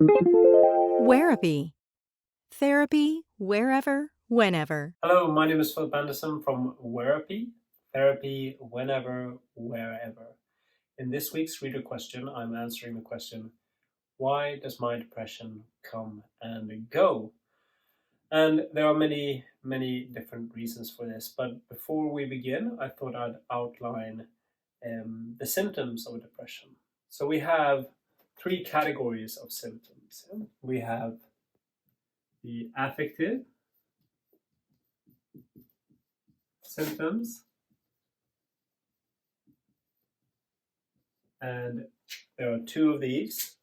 Wherapy. Therapy wherever, whenever. Hello, my name is Philip Anderson from Wherapy. Therapy whenever, wherever. In this week's reader question, I'm answering the question, why does my depression come and go? And there are many, many different reasons for this. But before we begin, I thought I'd outline the symptoms of depression. So we have three categories of symptoms. We have the affective symptoms, and there are two of these.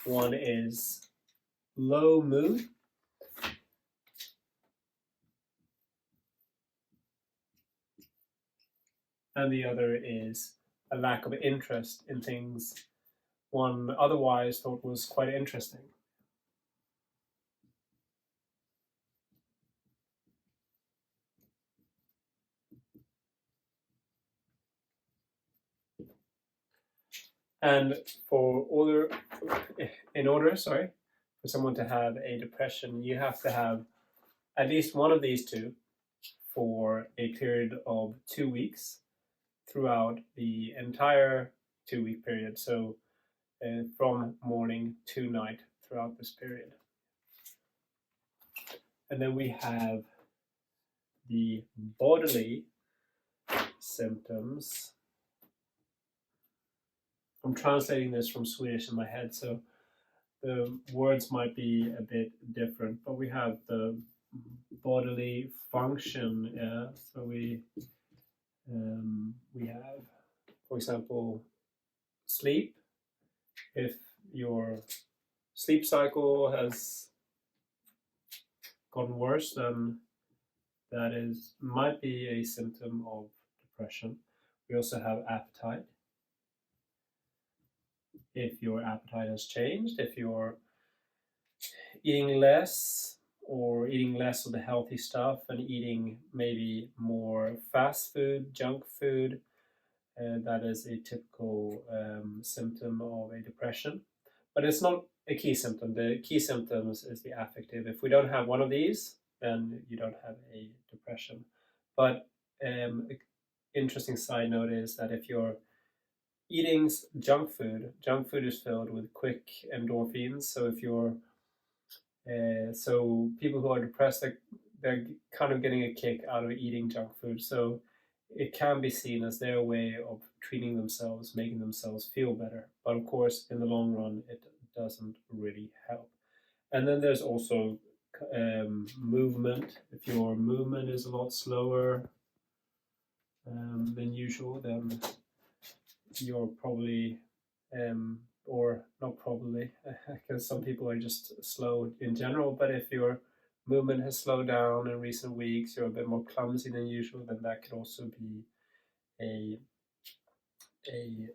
One is low mood, and the other is a lack of interest in things one otherwise thought was quite interesting. And in order, for someone to have a depression, you have to have at least one of these two for a period of 2 weeks throughout the entire 2-week period. So from morning to night throughout this period. And then we have the bodily symptoms. I'm translating this from Swedish in my head, so the words might be a bit different, but we have the bodily function. So we have, for example, sleep. If your sleep cycle has gotten worse, then that might be a symptom of depression. We also have appetite. If your appetite has changed, if you're eating less or eating less of the healthy stuff and eating maybe more fast food, junk food, that is a typical symptom of a depression. But it's not a key symptom. The key symptoms is the affective. If we don't have one of these, then you don't have a depression. But interesting side note is that if you're eating junk food is filled with quick endorphins. So if you're so people who are depressed, they're kind of getting a kick out of eating junk food. So it can be seen as their way of treating themselves, making themselves feel better. But of course, in the long run, it doesn't really help. And then there's also movement. If your movement is a lot slower than usual, then you're probably, or not probably, because some people are just slow in general, but if your movement has slowed down in recent weeks, you're a bit more clumsy than usual, then that could also be a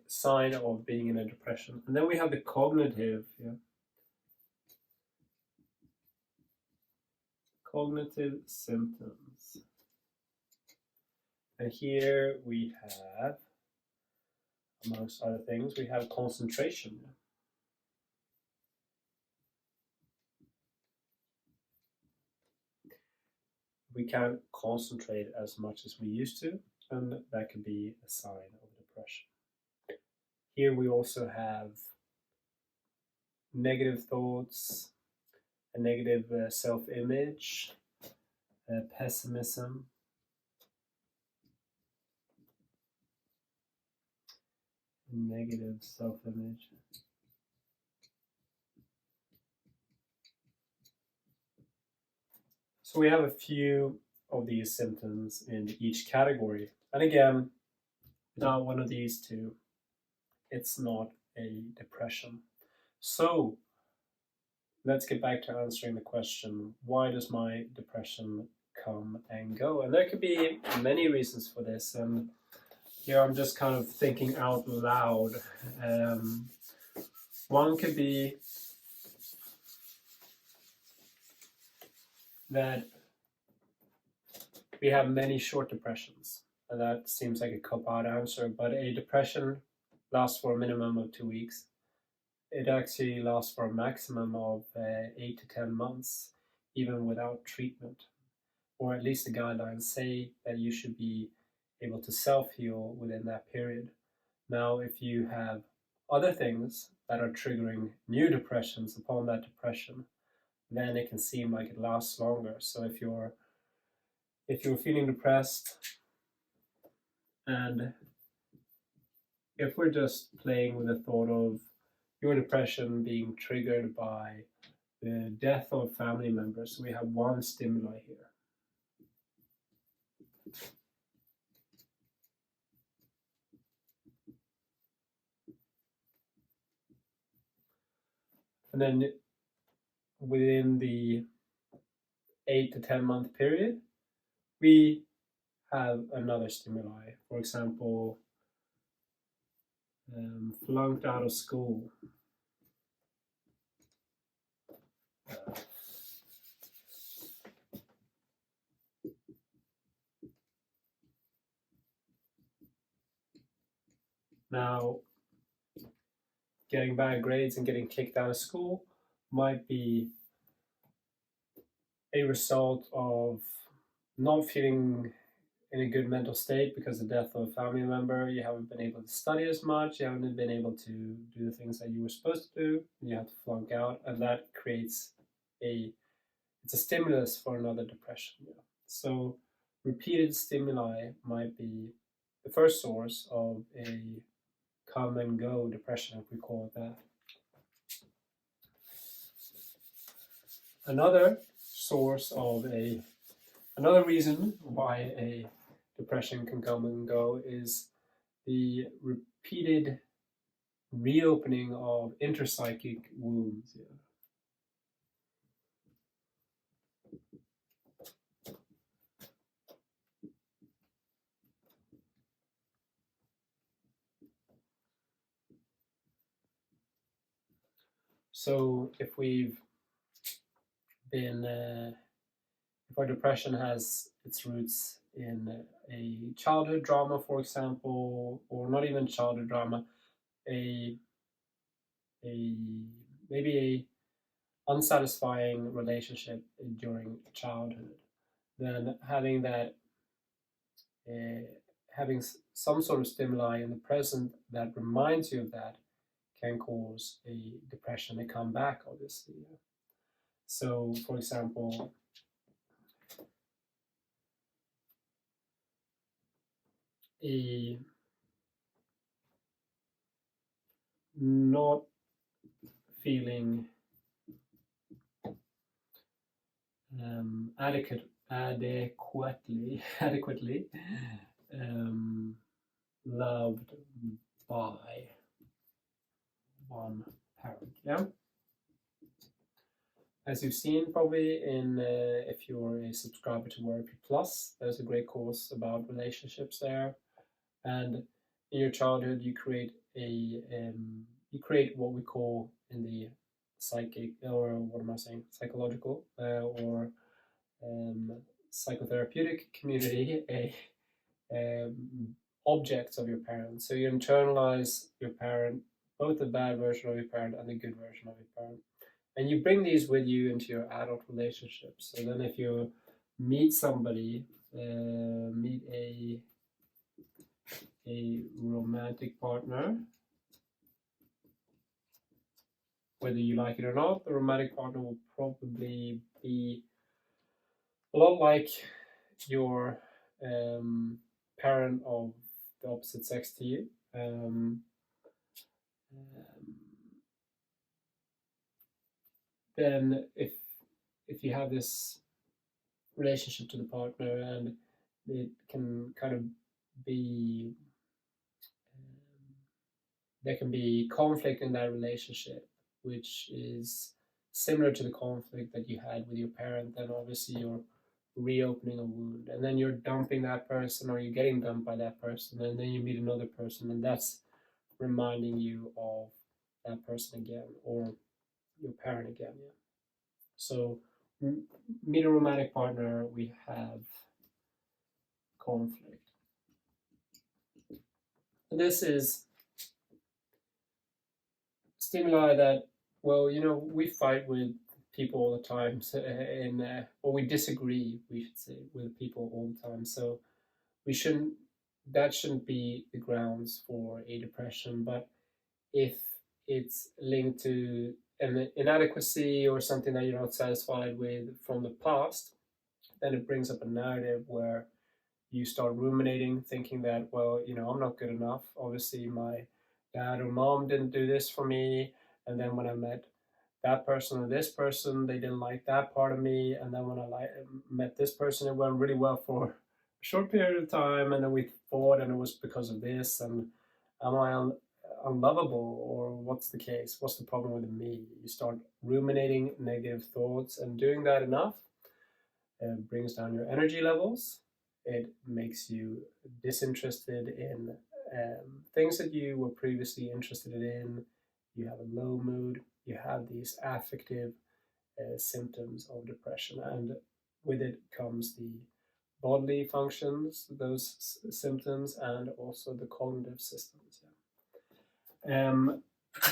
sign of being in a depression. And then we have the cognitive symptoms. And here we have, amongst other things, we have concentration. We can't concentrate as much as we used to, and that could be a sign of depression. Here we also have negative thoughts, a negative self-image, pessimism, negative self-image. So we have a few of these symptoms in each category. And again, without one of these two, it's not a depression. So let's get back to answering the question, why does my depression come and go? And there could be many reasons for this. And here I'm just kind of thinking out loud. One could be that we have many short depressions. And that seems like a cop-out answer, but a depression lasts for a minimum of 2 weeks. it actually lasts for a maximum of 8 to 10 months, even without treatment. Or at least the guidelines say that you should be able to self-heal within that period. Now, if you have other things that are triggering new depressions upon that depression, then it can seem like it lasts longer. So if you're feeling depressed, and if we're just playing with the thought of your depression being triggered by the death of family members, so we have one stimuli here. And then within the 8 to 10 month period, we have another stimuli. For example, flunked out of school. Now, getting bad grades and getting kicked out of school might be a result of not feeling in a good mental state because of the death of a family member. You haven't been able to study as much, you haven't been able to do the things that you were supposed to do, and you have to flunk out, and that creates it's a stimulus for another depression. Yeah. So repeated stimuli might be the first source of a come and go depression, if we call it that. Another reason why a depression can come and go is the repeated reopening of interpsychic wounds. Yeah. So if our depression has its roots in a childhood drama, for example, or not even childhood drama, maybe a unsatisfying relationship during childhood, then having some sort of stimuli in the present that reminds you of that can cause a depression to come back, obviously. So, for example, a not feeling adequately loved by one parent. Yeah. As you've seen probably if you're a subscriber to Wherapy Plus, there's a great course about relationships there. And in your childhood, you create what we call in the psychological or psychotherapeutic community objects of your parents. So you internalize your parent, both the bad version of your parent and the good version of your parent. And you bring these with you into your adult relationships. So then if you meet somebody, meet a romantic partner, whether you like it or not, the romantic partner will probably be a lot like your parent of the opposite sex to you. Then if you have this relationship to the partner, and it can kind of be there can be conflict in that relationship, which is similar to the conflict that you had with your parent, then obviously you're reopening a wound, and then you're dumping that person, or you're getting dumped by that person, and then you meet another person, and that's reminding you of that person again, or your parent again. Yeah. So meet a romantic partner, we have conflict. And this is stimuli that, well, we fight with people all the time, so, or we disagree, we should say, with people all the time. So we shouldn't. That shouldn't be the grounds for a depression. But if it's linked to an inadequacy or something that you're not satisfied with from the past, then it brings up a narrative where you start ruminating, thinking that, well, I'm not good enough. Obviously, my dad or mom didn't do this for me. And then when I met that person or this person, they didn't like that part of me. And then when I met this person, it went really well for a short period of time. And then we fought, and it was because of this. And am I unlovable, or what's the case? What's the problem with me? You start ruminating negative thoughts, and doing that enough brings down your energy levels. It makes you disinterested in things that you were previously interested in. You have a low mood. You have these affective symptoms of depression, and with it comes the bodily functions, those symptoms, and also the cognitive systems.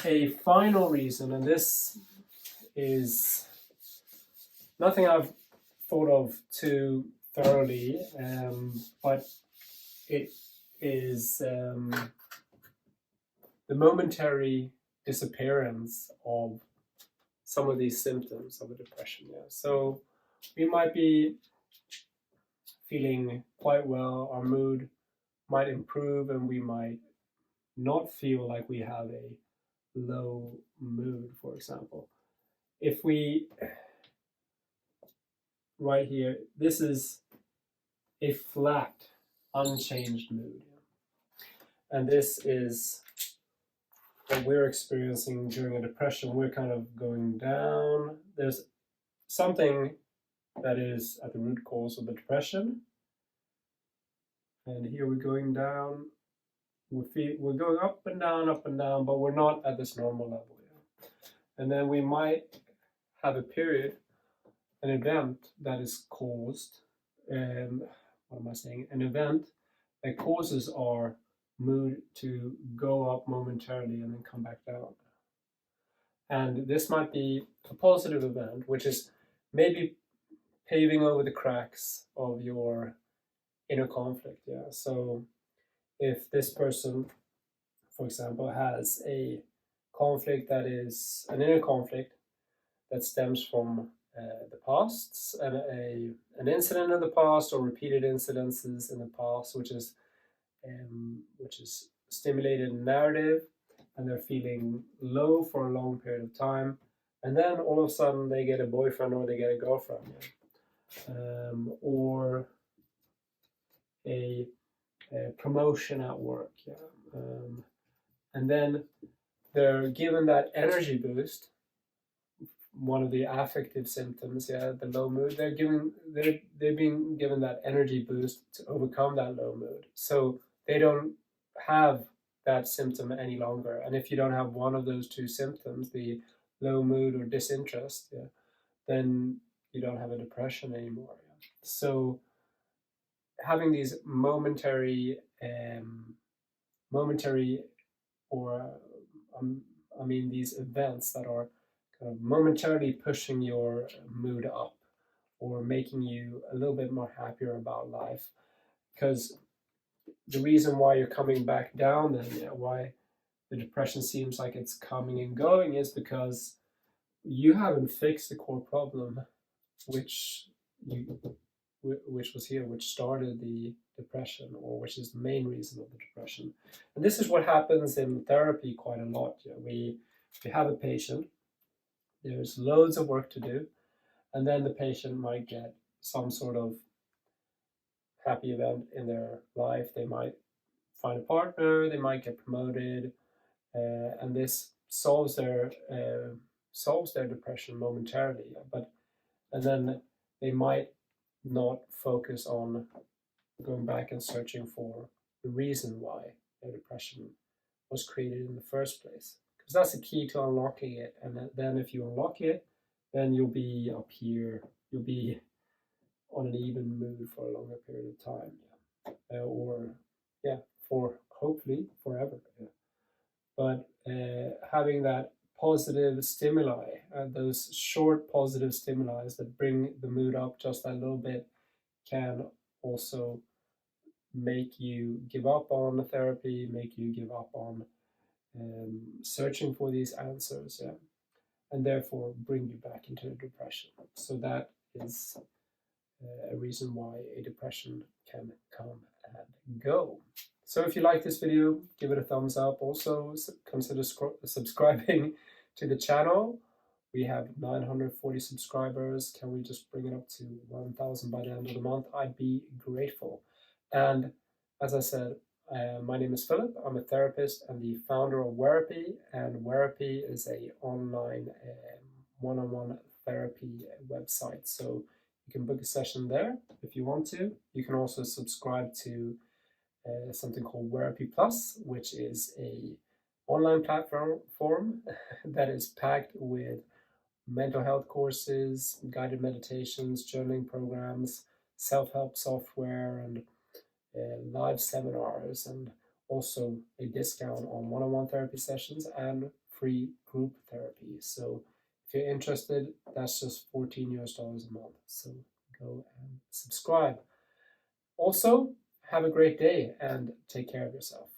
A final reason, and this is nothing I've thought of too thoroughly, but it is the momentary disappearance of some of these symptoms of a depression. Yeah. So we might be feeling quite well, our mood might improve, and we might not feel like we have a low mood, for example. If we, right here, this is a flat, unchanged mood. And this is what we're experiencing during a depression. We're kind of going down. There's something that is at the root cause of the depression. And here we're going down. We're going up and down, but we're not at this normal level. And then we might have a period, an event that is caused, what am I saying? An event that causes our mood to go up momentarily and then come back down. And this might be a positive event, which is maybe paving over the cracks of your inner conflict. Yeah. So if this person, for example, has a conflict that is an inner conflict that stems from the past, and an incident in the past or repeated incidences in the past, which is stimulated narrative, and they're feeling low for a long period of time, and then all of a sudden they get a boyfriend or they get a girlfriend, or a promotion at work, and then they're given that energy boost. One of the affective symptoms, the low mood. They're being given that energy boost to overcome that low mood, so they don't have that symptom any longer. And if you don't have one of those two symptoms, the low mood or disinterest, then you don't have a depression anymore. So having these momentary or these events that are kind of momentarily pushing your mood up or making you a little bit more happier about life. Because the reason why you're coming back down, then why the depression seems like it's coming and going, is because you haven't fixed the core problem, which was here, which started the depression, or which is the main reason of the depression. And this is what happens in therapy quite a lot. We have a patient, there's loads of work to do, and then the patient might get some sort of happy event in their life. They might find a partner, they might get promoted, and this solves their depression momentarily. And then they might not focus on going back and searching for the reason why their depression was created in the first place. Because that's the key to unlocking it. And then if you unlock it, then you'll be up here. You'll be on an even mood for a longer period of time. For hopefully forever. But having that positive stimuli, those short positive stimuli that bring the mood up just a little bit, can also make you give up on therapy, make you give up on searching for these answers, yeah, and therefore bring you back into depression. So that is a reason why a depression can come and go. So if you like this video, give it a thumbs up. Also, consider subscribing to the channel. We have 940 subscribers. Can we just bring it up to 1,000 by the end of the month? I'd be grateful. And as I said, my name is Philip. I'm a therapist and the founder of Wherapy. And Wherapy is a online one-on-one therapy website. So you can book a session there if you want to. You can also subscribe to something called Wherapy Plus, which is a online platform that is packed with mental health courses, guided meditations, journaling programs, self-help software, and live seminars, and also a discount on one-on-one therapy sessions and free group therapy. So if you're interested, that's just $14 a month. So go and subscribe. Also, have a great day and take care of yourself.